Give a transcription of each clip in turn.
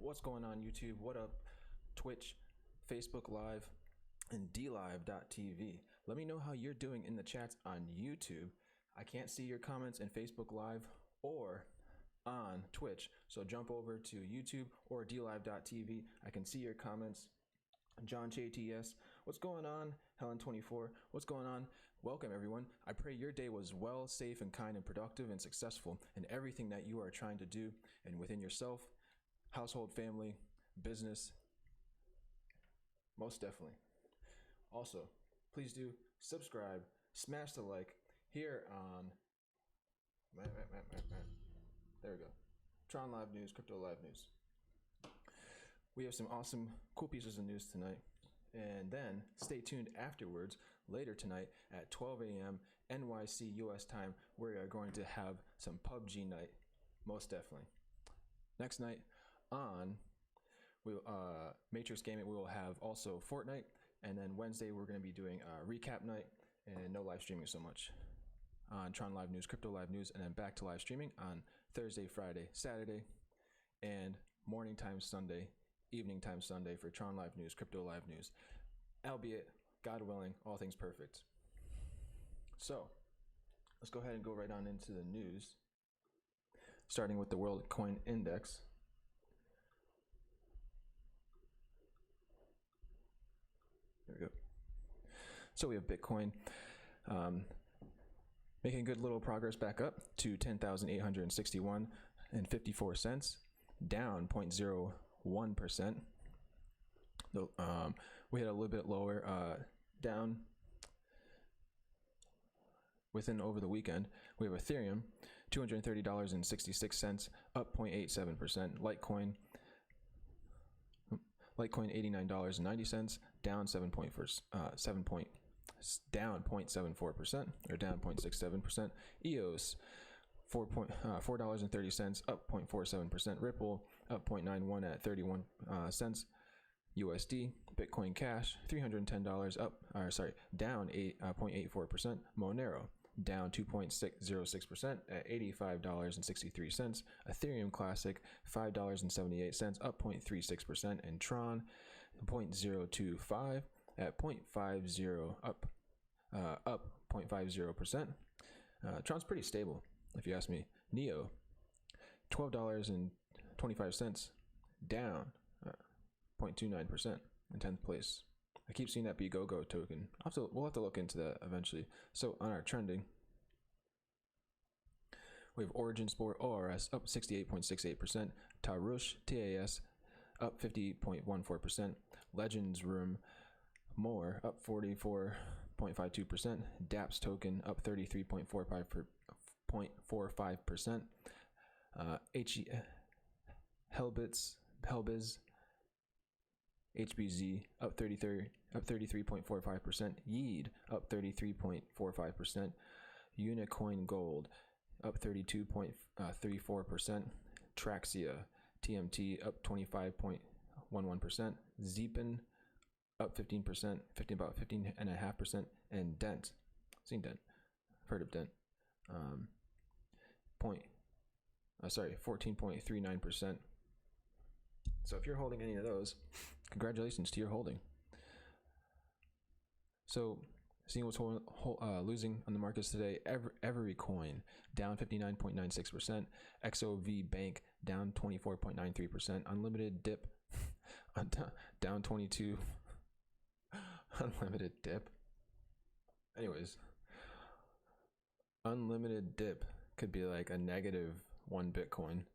What's going on, YouTube? What up, Twitch, Facebook Live, and DLive.tv? Let me know how you're doing in the chats on YouTube. I can't see your comments in Facebook Live or on Twitch, so jump over to YouTube or DLive.tv. I can see your comments. John JTS, what's going on? Helen24, what's going on? Welcome, everyone. I pray your day was well, safe, and kind, and productive, and successful in everything that you are trying to do, and within yourself, household, family, business, most definitely. Also, please do subscribe, smash the like here on, there we go, Tron Live News, Crypto Live News. We have some awesome, cool pieces of news tonight. And then stay tuned afterwards, later tonight at 12 a.m. NYC US time, we are going to have some PUBG night, most definitely. Next night on Matrix Gaming, we will have also Fortnite. And then Wednesday, we're going to be doing a recap night and no live streaming so much on Tron Live News, Crypto Live News, and then back to live streaming on Thursday, Friday, Saturday, and morning time Sunday, evening time Sunday for Tron Live News, Crypto Live News, albeit, God willing, all things perfect. So let's go ahead and go right on into the news, starting with the World Coin Index. There we go. So we have Bitcoin making good little progress back up to 10,861.54 cents, down 0.01%. We had a little bit lower down over the weekend. We have Ethereum, $230.66, up 0.87%. Litecoin, $89.90, down 0.74%, or down 0.67%. EOS, $4.30, up 0.47%. Ripple, up 0.91 at 31 cents USD. Bitcoin Cash, $310, down 0.84%. Monero, down 2.606% at $85.63. Ethereum Classic, $5.78, up 0.36%. And Tron, 0.025 at 0.50, up 0.50%. Tron's pretty stable, if you ask me. Neo, $12.25, down 0.29% in 10th place. I keep seeing that BGoGo token. We'll have to look into that eventually. So on our trending, we have Origin Sport ORS up 68.68%, Tarush TAS up 50.14%, Legends Room More up 44.52%, DApps token up 33.45%, Helbiz HBZ up 33.45%, Yeed up 33.45%, Unicoin Gold up 32.34%, Traxia TMT up 25.11%, Zeepin up 15%, about 15.5%, and Dent, seen Dent, heard of Dent, 14.39%. So if you're holding any of those, congratulations to your holding. So seeing what's losing on the markets today, every coin down 59.96%, XOV Bank down 24.93%, Unlimited dip down 22, Unlimited dip. Anyways, Unlimited dip could be like a negative 1 Bitcoin.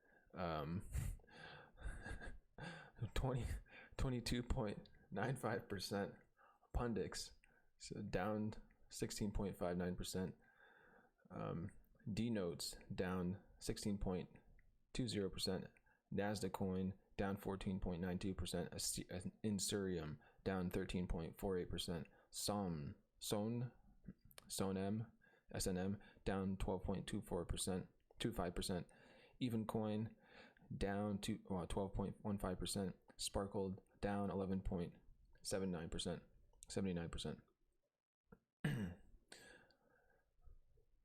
22.95%. Pundix, so down 16.59%. D-Notes down 16.20%. Nasdaq Coin down 14.92%. Insurium down 13.48%. SONM SNM down 12.25%. Even Coin down to 12.15%. Sparkled down 11.79%. 79%.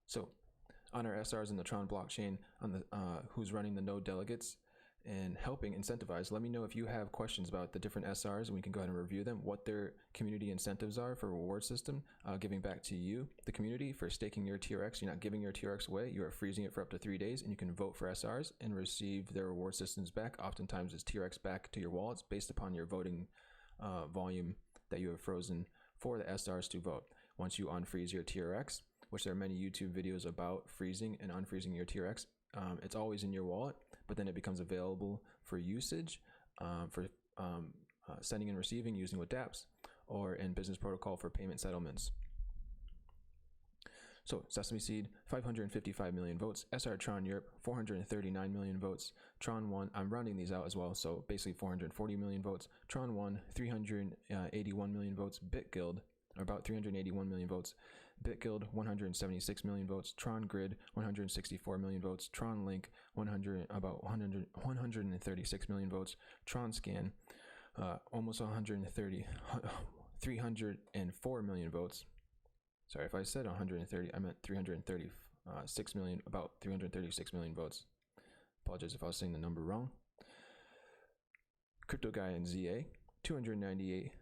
So on our SRs in the Tron blockchain, on the who's running the node delegates, and helping incentivize. Let me know if you have questions about the different SRs and we can go ahead and review them, what their community incentives are for reward system, giving back to you, the community, for staking your TRX. You're not giving your TRX away, you are freezing it for up to 3 days, and you can vote for SRs and receive their reward systems back. Oftentimes it's TRX back to your wallets based upon your voting volume that you have frozen for the SRs to vote. Once you unfreeze your TRX, which there are many YouTube videos about freezing and unfreezing your TRX, it's always in your wallet, but then it becomes available for usage, for sending and receiving using with dApps, or in business protocol for payment settlements. So Sesame Seed, 555 million votes. SR Tron Europe, 439 million votes. Tron 1, I'm rounding these out as well, so basically 440 million votes. Tron 1, 381 million votes. BitGuild, about 381 million votes. BitGuild, 176 million votes. Tron Grid, 164 million votes. Tron Link, 136 million votes. Tron Scan, almost 304 million votes. Sorry, if I said 130, I meant 336 million, about 336 million votes. Apologize if I was saying the number wrong. Crypto Guy and ZA, 298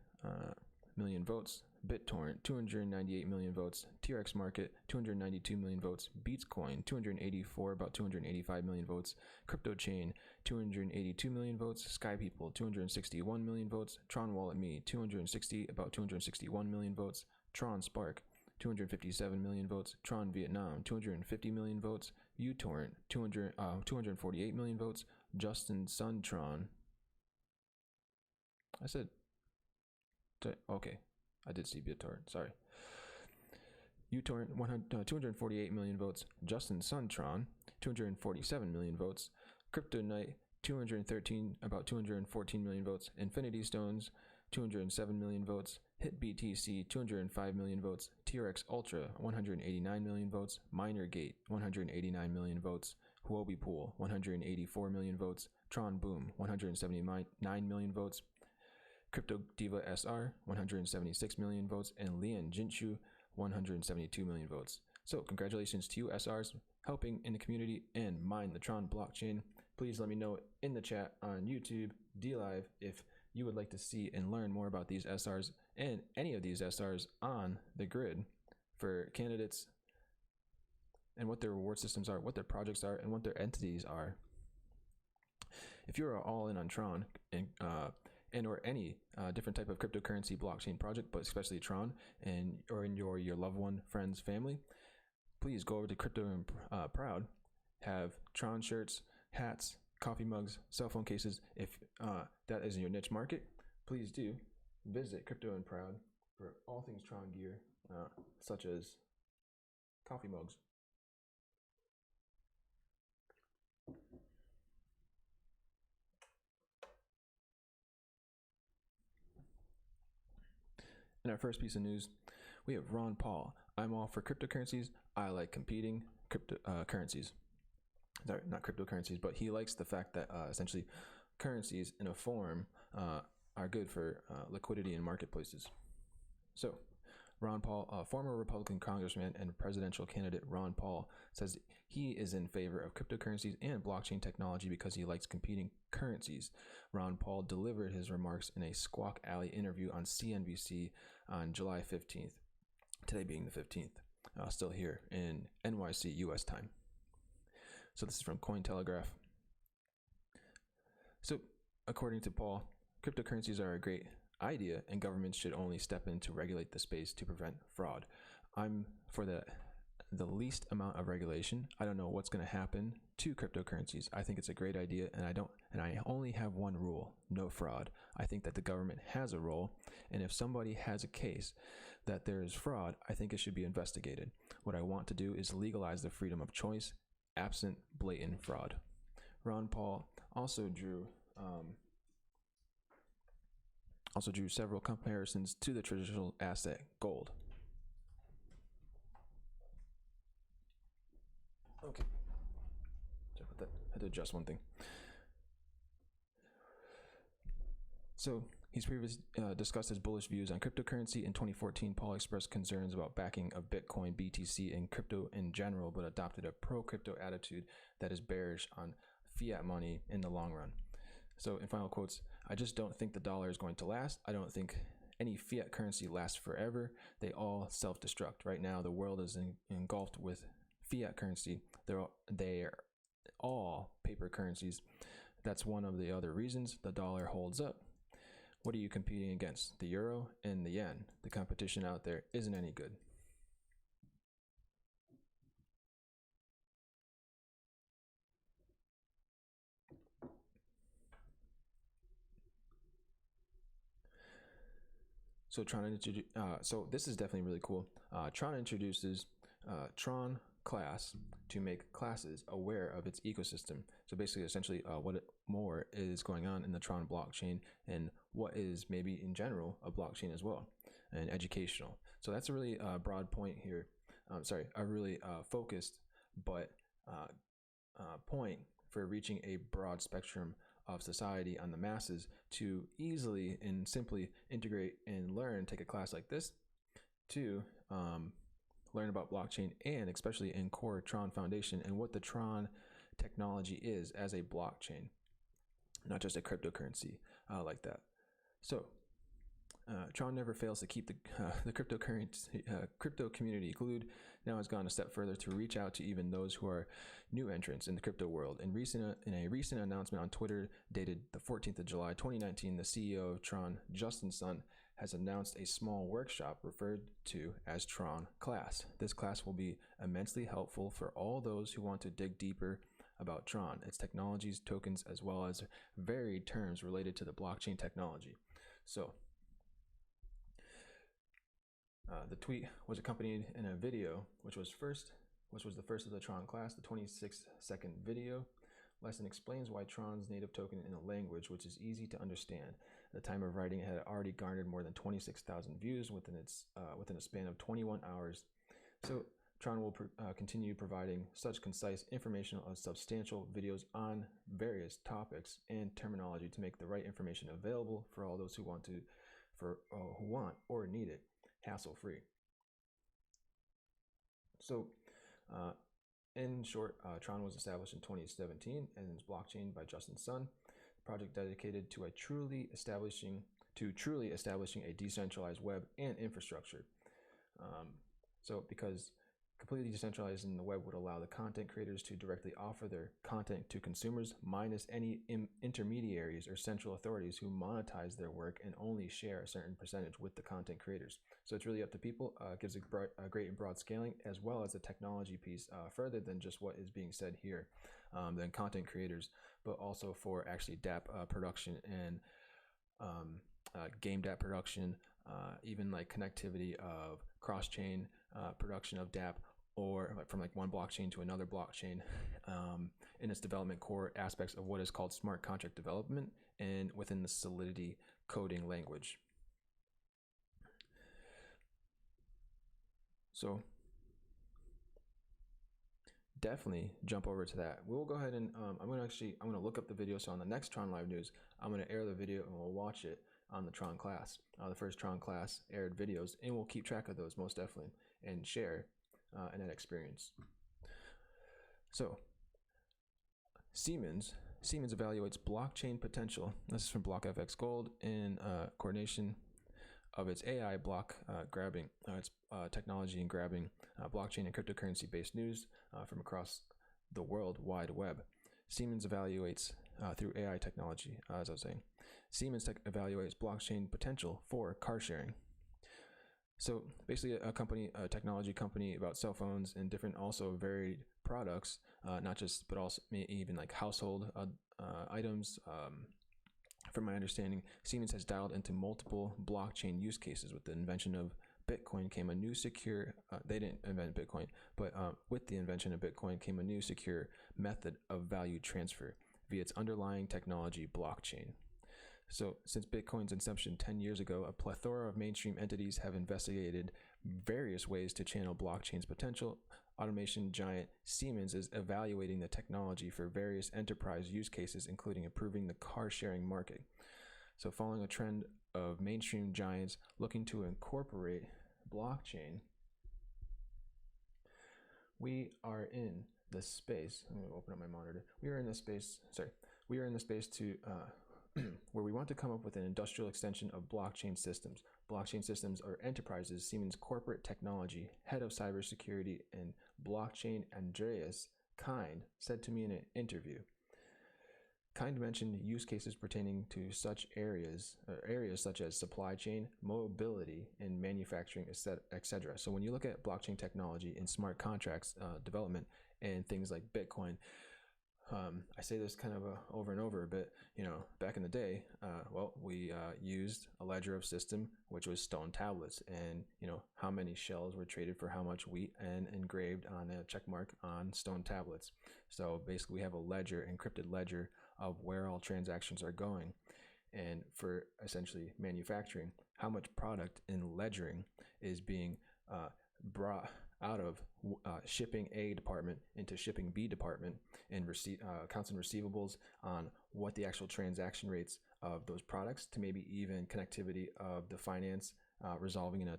million votes. BitTorrent, 298 million votes. TRX Market, 292 million votes. Beatscoin, 284, about 285 million votes. Crypto Chain, 282 million votes. Sky People, 261 million votes. Tron Wallet Me, 260, about 261 million votes. Tron Spark, 257 million votes. Tron Vietnam, 250 million votes. uTorrent, 248 million votes. Justin Sun Tron. I said, okay, I did see BitTorrent, sorry. uTorrent, 248 million votes. Justin Sun Tron, 247 million votes. Crypto Knight, 213, about 214 million votes. Infinity Stones, 207 million votes. HitBTC, 205 million votes. TRX Ultra, 189 million votes. MinerGate, 189 million votes. Huobi Pool, 184 million votes. Tron Boom, 179 million votes. Crypto Diva SR, 176 million votes. And Lian Jinshu, 172 million votes. So congratulations to you SRs helping in the community and mine the Tron blockchain. Please let me know in the chat on YouTube, DLive, if you would like to see and learn more about these SRs and any of these SRs on the grid for candidates, and what their reward systems are, what their projects are, and what their entities are. If you're all in on Tron and or any different type of cryptocurrency blockchain project, but especially Tron, and or in your loved one, friends, family, please go over to Crypto and Proud, have Tron shirts, hats, coffee mugs, cell phone cases. If that is in your niche market, please do visit Crypto and Proud for all things Tron gear, such as coffee mugs. In our first piece of news, we have Ron Paul. I'm all for cryptocurrencies. I like competing currencies. Sorry, not cryptocurrencies, but he likes the fact that essentially currencies in a form are good for liquidity in marketplaces. So Ron Paul, former Republican congressman and presidential candidate Ron Paul, says he is in favor of cryptocurrencies and blockchain technology because he likes competing currencies. Ron Paul delivered his remarks in a Squawk Alley interview on CNBC on July 15th, today being the 15th, still here in NYC, US time. So this is from Cointelegraph. So according to Paul, cryptocurrencies are a great idea and governments should only step in to regulate the space to prevent fraud. I'm for the least amount of regulation. I don't know what's going to happen to cryptocurrencies. I think it's a great idea, and I only have one rule: no fraud. I think that the government has a role, and if somebody has a case that there is fraud, I think it should be investigated. What I want to do is legalize the freedom of choice, absent blatant fraud. Ron Paul also drew several comparisons to the traditional asset gold. Okay, sorry about that. I had to adjust one thing. So he's previously discussed his bullish views on cryptocurrency. In 2014, Paul expressed concerns about backing of Bitcoin, BTC, and crypto in general, but adopted a pro-crypto attitude that is bearish on fiat money in the long run. So in final quotes, I just don't think the dollar is going to last. I don't think any fiat currency lasts forever. They all self-destruct. Right now, the world is engulfed with fiat currency. They're all paper currencies. That's one of the other reasons the dollar holds up. What are you competing against? The euro and the yen. The competition out there isn't any good. So so this is definitely really cool. Tron introduces TRONClass to make classes aware of its ecosystem. So basically, essentially, what more is going on in the Tron blockchain and what is maybe in general a blockchain as well, and educational. So that's a really broad point here. A really focused but point for reaching a broad spectrum of society on the masses to easily and simply integrate and learn, take a class like this to learn about blockchain, and especially in core Tron Foundation and what the Tron technology is as a blockchain, not just a cryptocurrency like that. So Tron never fails to keep the crypto community glued. Now has gone a step further to reach out to even those who are new entrants in the crypto world. In a recent announcement on Twitter dated the 14th of July, 2019, the CEO of Tron, Justin Sun, has announced a small workshop referred to as TRONClass. This class will be immensely helpful for all those who want to dig deeper about Tron, its technologies, tokens, as well as varied terms related to the blockchain technology. So the tweet was accompanied in a video, which was the first of the TRONClass, the 26-second video. Lesson explains why Tron's native token in a language which is easy to understand. At the time of writing, it had already garnered more than 26,000 views within a span of 21 hours. So Tron will continue providing such concise, informational, and substantial videos on various topics and terminology to make the right information available for all those who want or need it, hassle-free. So, in short, Tron was established in 2017 and is blockchain by Justin Sun, a project dedicated to truly establishing a decentralized web and infrastructure. Because completely decentralizing the web would allow the content creators to directly offer their content to consumers, minus any intermediaries or central authorities who monetize their work and only share a certain percentage with the content creators. So it's really up to people. Gives a great and broad scaling, as well as a technology piece further than just what is being said here, than content creators, but also for actually DApp production and game DApp production, even like connectivity of cross-chain production of DApp, or from like one blockchain to another blockchain, in its development core aspects of what is called smart contract development and within the Solidity coding language. So definitely jump over to that. We'll go ahead and I'm gonna look up the video. So on the next Tron Live News, I'm gonna air the video and we'll watch it on the TRONClass, the first TRONClass aired videos, and we'll keep track of those most definitely and share in that experience. So Siemens evaluates blockchain potential. This is from BlockFX Gold in coordination of its AI block grabbing, its technology and grabbing blockchain and cryptocurrency based news from across the World Wide Web. Siemens evaluates through AI technology, as I was saying. Siemens evaluates blockchain potential for car sharing. So basically a technology company about cell phones and different also varied products, but also even like household items. From my understanding, Siemens has dialed into multiple blockchain use cases. With the invention of Bitcoin came a new secure, they didn't invent Bitcoin, but with the invention of Bitcoin came a new secure method of value transfer via its underlying technology, blockchain. So since Bitcoin's inception 10 years ago, a plethora of mainstream entities have investigated various ways to channel blockchain's potential. Automation giant Siemens is evaluating the technology for various enterprise use cases, including improving the car sharing market. So following a trend of mainstream giants looking to incorporate blockchain, we are in this space. I'm going to open up my monitor. We are in this space to where we want to come up with an industrial extension of blockchain systems. Blockchain systems are enterprises. Siemens corporate technology head of cybersecurity and blockchain, Andreas Kind, said to me in an interview. Kind mentioned use cases pertaining to such areas such as supply chain, mobility, and manufacturing, etc. So when you look at blockchain technology and smart contracts development and things like Bitcoin, I say this kind of over and over, but back in the day, we used a ledger of system, which was stone tablets, and how many shells were traded for how much wheat and engraved on a check mark on stone tablets. So basically, we have a ledger, encrypted ledger of where all transactions are going, and for essentially manufacturing, how much product in ledgering is being brought out of shipping A department into shipping B department, and accounts and receivables on what the actual transaction rates of those products, to maybe even connectivity of the finance resolving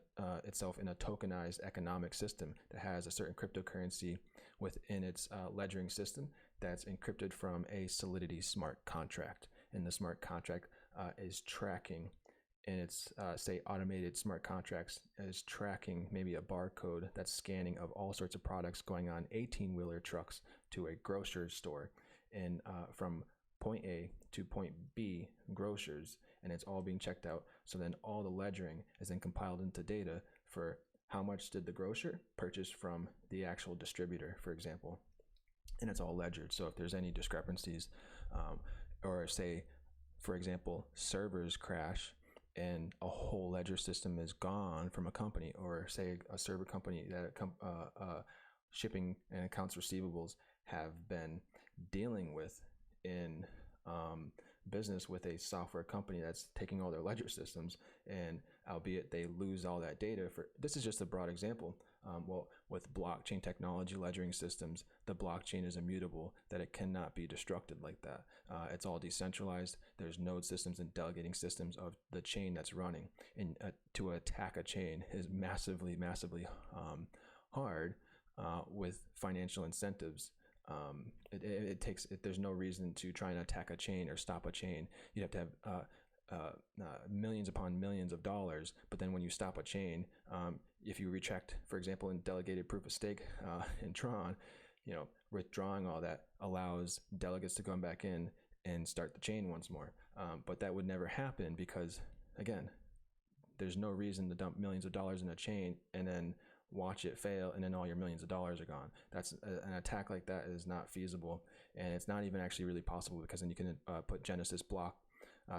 itself in a tokenized economic system that has a certain cryptocurrency within its ledgering system that's encrypted from a Solidity smart contract. And the smart contract is tracking, and it's say automated smart contracts is tracking maybe a barcode that's scanning of all sorts of products going on 18-wheeler trucks to a grocery store, and from point A to point B grocers, and it's all being checked out. So then all the ledgering is then compiled into data for how much did the grocer purchase from the actual distributor, for example, and it's all ledgered. So if there's any discrepancies, or say, for example, servers crash and a whole ledger system is gone from a company, or say a server company that shipping and accounts receivables have been dealing with in business with a software company that's taking all their ledger systems, and albeit they lose all that data for, this is just a broad example. With blockchain technology ledgering systems, the blockchain is immutable, that it cannot be destructed like that. It's all decentralized. There's node systems and delegating systems of the chain that's running, and to attack a chain is massively hard with financial incentives. There's no reason to try and attack a chain or stop a chain. You have to have millions upon millions of dollars, but then when you stop a chain, if you rechecked, for example, in delegated proof of stake in TRON, withdrawing all that allows delegates to come back in and start the chain once more. But that would never happen because, again, there's no reason to dump millions of dollars in a chain and then watch it fail, and then all your millions of dollars are gone. That's an attack like that is not feasible, and it's not even actually really possible, because then you can put Genesis block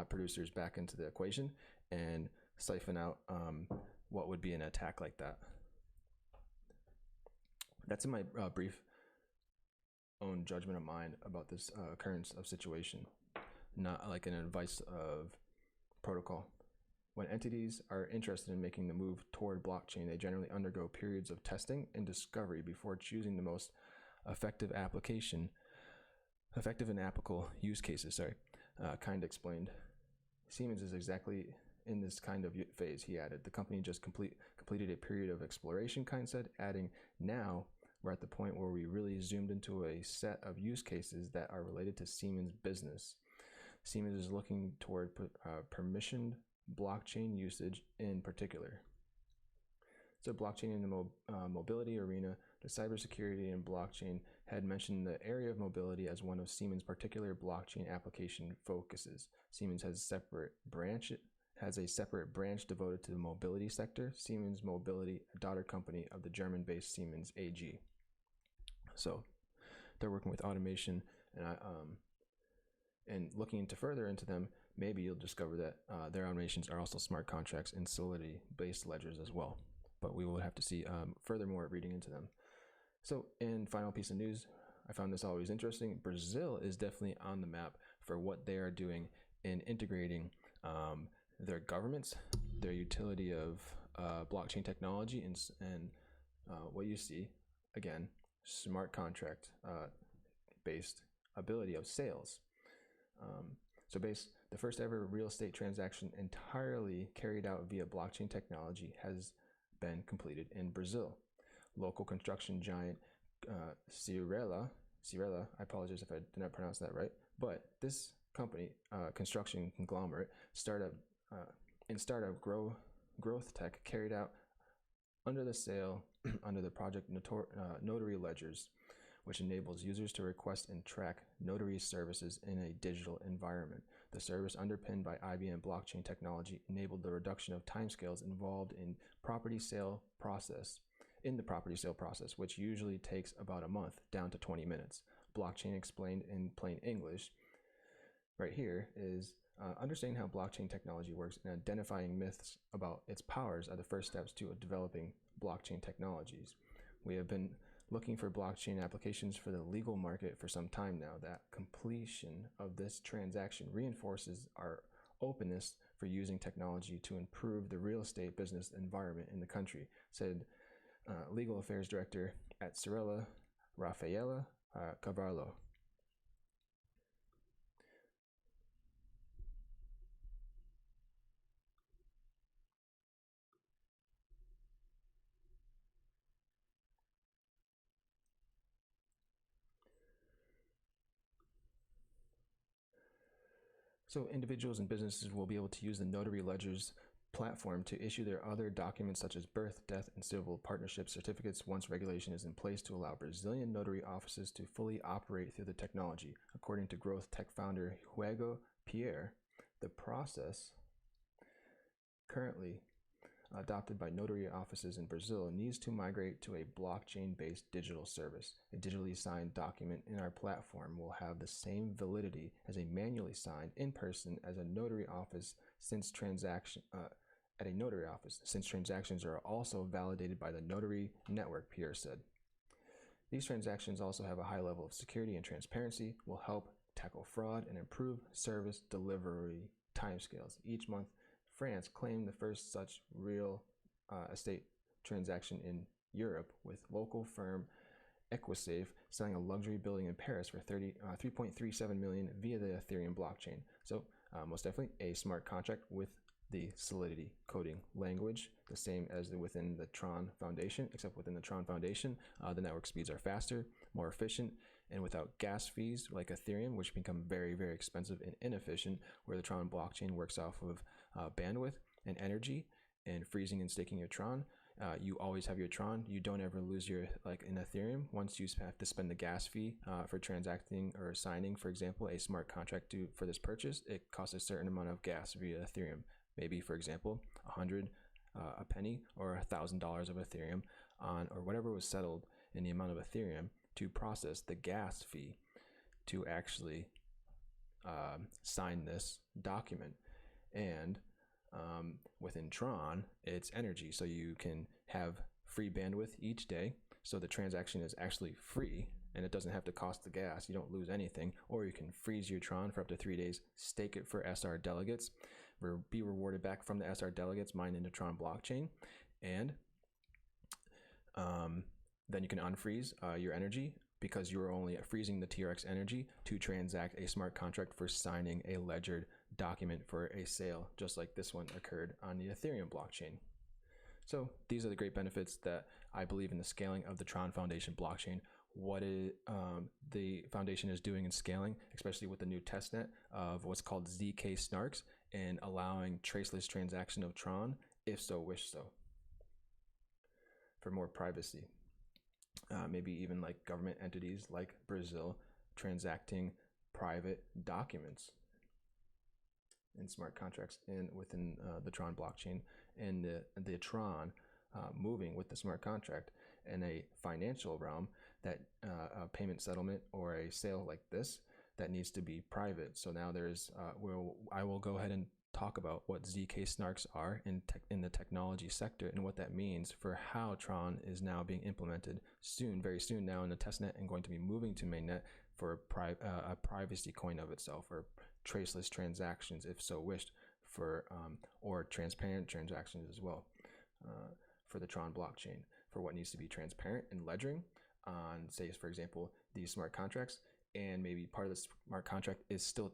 producers back into the equation and siphon out what would be an attack like that. That's in my brief own judgment of mine about this occurrence of situation, not like an advice of protocol. When entities are interested in making the move toward blockchain, they generally undergo periods of testing and discovery before choosing the most effective and applicable use cases. Kind explained. Siemens is exactly in this kind of phase, he added. The company just completed a period of exploration, Kind said, adding, now we're at the point where we really zoomed into a set of use cases that are related to Siemens business. Siemens is looking toward permissioned blockchain usage in particular. So blockchain in the mobility arena, the cybersecurity and blockchain had mentioned the area of mobility as one of Siemens' particular blockchain application focuses. Siemens has a separate branch devoted to the mobility sector, Siemens Mobility, a daughter company of the German-based Siemens AG. So they're working with automation, and looking further into them, maybe you'll discover that their automations are also smart contracts and Solidity-based ledgers as well. But we will have to see furthermore reading into them. So in final piece of news, I found this always interesting. Brazil is definitely on the map for what they are doing in integrating their governments, their utility of blockchain technology, and what you see, again, smart contract based ability of sales. The first ever real estate transaction entirely carried out via blockchain technology has been completed in Brazil. Local construction giant Cirela, I apologize if I did not pronounce that right, but this company, construction conglomerate, startup growth tech, carried out under the sale under the project Notary Ledgers, which enables users to request and track notary services in a digital environment. The service, underpinned by IBM blockchain technology, enabled the reduction of timescales involved in the property sale process, which usually takes about a month, down to 20 minutes. Blockchain explained in plain English right here is understanding how blockchain technology works and identifying myths about its powers are the first steps to developing blockchain technologies. We have been looking for blockchain applications for the legal market for some time now. That completion of this transaction reinforces our openness for using technology to improve the real estate business environment in the country, said Legal Affairs Director at Cirela, Rafaela Cavallo. So individuals and businesses will be able to use the Notary Ledgers platform to issue their other documents such as birth, death, and civil partnership certificates once regulation is in place to allow Brazilian notary offices to fully operate through the technology. According to growth tech founder Hugo Pierre, the process currently adopted by notary offices in Brazil needs to migrate to a blockchain-based digital service. A digitally signed document in our platform will have the same validity as a manually signed in person as a notary office since transactions are also validated by the notary network, Pierre said. These transactions also have a high level of security and transparency, will help tackle fraud and improve service delivery timescales. Each month, France claimed the first such real estate transaction in Europe, with local firm Equisafe selling a luxury building in Paris for 3.37 million via the Ethereum blockchain. So most definitely a smart contract with the Solidity coding language, the same as within the TRON Foundation, except within the TRON Foundation, the network speeds are faster, more efficient, and without gas fees like Ethereum, which become very, very expensive and inefficient, where the TRON blockchain works off of bandwidth and energy and freezing and staking your TRON. You always have your TRON. You don't ever lose your, like in Ethereum, once you have to spend the gas fee for transacting or signing, for example, a smart contract for this purchase, it costs a certain amount of gas via Ethereum. Maybe, for example, a penny or $1,000 of Ethereum on, or whatever was settled in the amount of Ethereum to process the gas fee to actually sign this document. And within TRON, it's energy. So you can have free bandwidth each day. So the transaction is actually free and it doesn't have to cost the gas. You don't lose anything. Or you can freeze your TRON for up to 3 days, stake it for SR delegates, be rewarded back from the SR delegates mined into TRON blockchain. And then you can unfreeze your energy, because you're only freezing the TRX energy to transact a smart contract for signing a ledgered document for a sale, just like this one occurred on the Ethereum blockchain. So these are the great benefits that I believe in the scaling of the TRON Foundation blockchain. What the foundation is doing in scaling, especially with the new testnet of what's called ZK Snarks, and allowing traceless transaction of TRON, if so wish so, for more privacy. Maybe even like government entities like Brazil transacting private documents in smart contracts within the TRON blockchain, and the TRON moving with the smart contract in a financial realm, that a payment settlement or a sale like this that needs to be private. So now there's I will go ahead and talk about what ZK Snarks are in the technology sector and what that means for how TRON is now being implemented soon, very soon now in the testnet, and going to be moving to mainnet for a privacy coin of itself, or traceless transactions if so wished, for or transparent transactions as well, for the TRON blockchain, for what needs to be transparent and ledgering on, say, for example, these smart contracts, and maybe part of the smart contract is still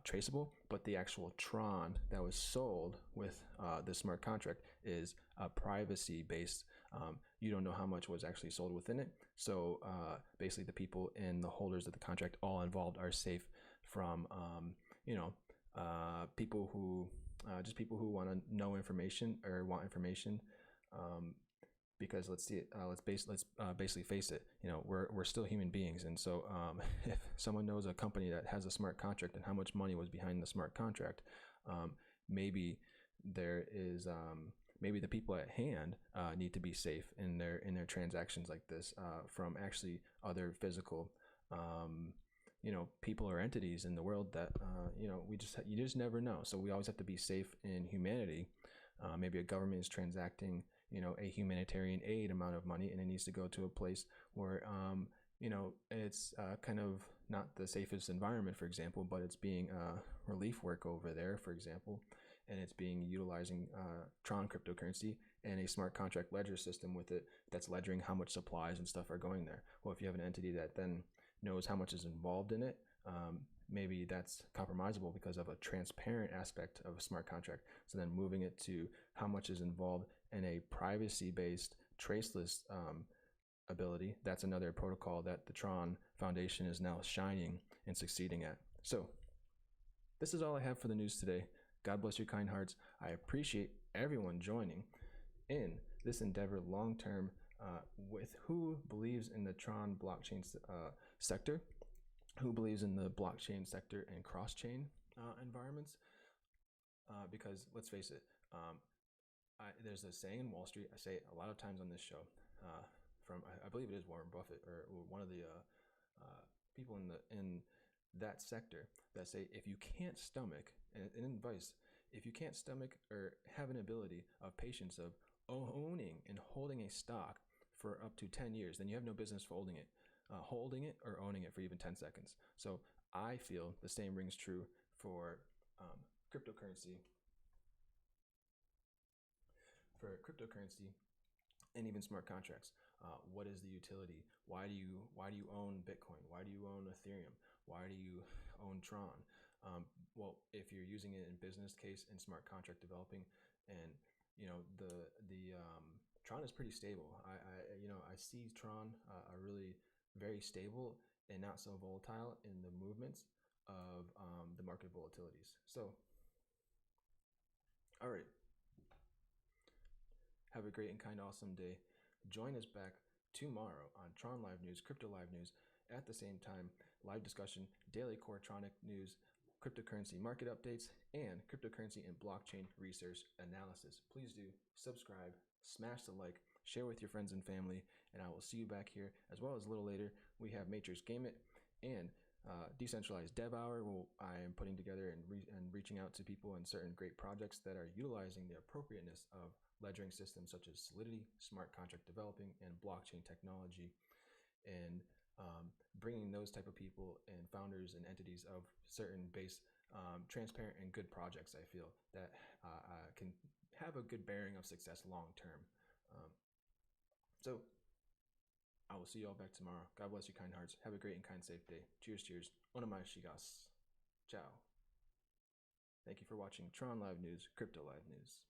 traceable, but the actual TRON that was sold with the smart contract is privacy based You don't know how much was actually sold within it. So basically, the people and the holders of the contract all involved are safe from people who people who want to know information or want information. Because let's basically face it. We're still human beings, and so if someone knows a company that has a smart contract and how much money was behind the smart contract, maybe there is maybe the people at hand need to be safe in their transactions like this from actually other physical people or entities in the world that you just never know. So we always have to be safe in humanity. Maybe a government is transacting a humanitarian aid amount of money, and it needs to go to a place where it's kind of not the safest environment, for example, but it's being relief work over there, for example, and it's being utilizing TRON cryptocurrency and a smart contract ledger system with it that's ledgering how much supplies and stuff are going there. Well, if you have an entity that then knows how much is involved in it, maybe that's compromisable because of a transparent aspect of a smart contract. So then moving it to how much is involved in a privacy-based traceless ability, that's another protocol that the TRON Foundation is now shining and succeeding at. So this is all I have for the news today. God bless your kind hearts. I appreciate everyone joining in this endeavor long-term with who believes in the TRON blockchain sector, who believes in the blockchain sector and cross-chain environments, because let's face it, there's a saying in Wall Street, I say it a lot of times on this show, from I believe it is Warren Buffett or one of the people in that sector, that say if you can't stomach, and advice, if you can't stomach or have an ability of patience of owning and holding a stock for up to 10 years, then you have no business holding it or owning it for even 10 seconds. So I feel the same rings true for cryptocurrency and even smart contracts. What is the utility? Why do you own Bitcoin? Why do you own Ethereum? Why do you own Tron? Well, if you're using it in business case and smart contract developing, and the Tron is pretty stable. I see Tron are really very stable and not so volatile in the movements of the market volatilities. So, all right. Have a great and kind, awesome day. Join us back tomorrow on Tron Live News, Crypto Live News. At the same time, live discussion, daily Coretronic news, cryptocurrency market updates, and cryptocurrency and blockchain research analysis. Please do subscribe, smash the like, share with your friends and family, and I will see you back here. As well as a little later, we have Matrix Game It and Decentralized Dev Hour, where I am putting together and reaching out to people in certain great projects that are utilizing the appropriateness of ledgering systems such as Solidity, smart contract developing, and blockchain technology, and bringing those type of people and founders and entities of certain base, transparent and good projects, I feel, that can have a good bearing of success long term. So I will see you all back tomorrow. God bless you, kind hearts. Have a great and kind, safe day. Cheers, cheers. Onomai shigas. Ciao. Thank you for watching Tron Live News, Crypto Live News.